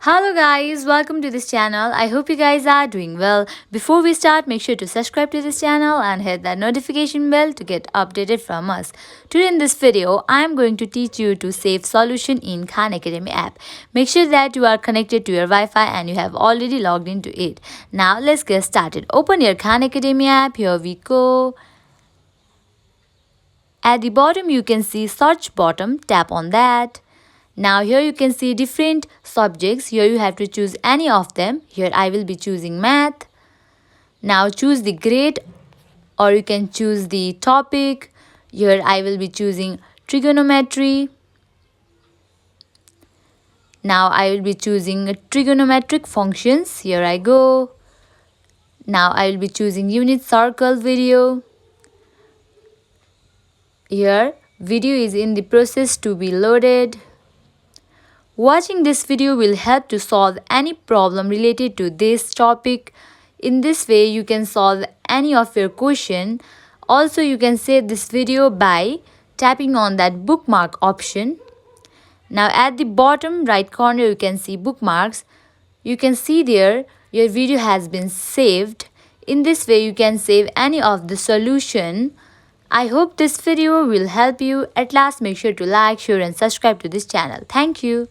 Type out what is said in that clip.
Hello guys, welcome to this channel. I hope you guys are doing well. Before we start, make sure to subscribe to this channel and hit that notification bell to get updated from us. Today in this video, I am going to teach you to save solution in Khan Academy app. Make sure that you are connected to your Wi-Fi and you have already logged into it. Now let's get started. Open your Khan Academy app. Here we go. At the bottom you can see search button. Tap on that. Now here you can see different subjects. Here you have to choose any of them. Here I will be choosing math. Now choose the grade or you can choose the topic. Here I will be choosing trigonometry. Now I will be choosing trigonometric functions. Here I go. Now I will be choosing unit circle video. Here video is in the process to be loaded. Watching this video will help to solve any problem related to this topic. In this way, you can solve any of your question. Also, you can save this video by tapping on that bookmark option. Now at the bottom right corner, you can see bookmarks. You can see there your video has been saved. In this way, you can save any of the solution. I hope this video will help you. At last, make sure to like, share and subscribe to this channel. Thank you.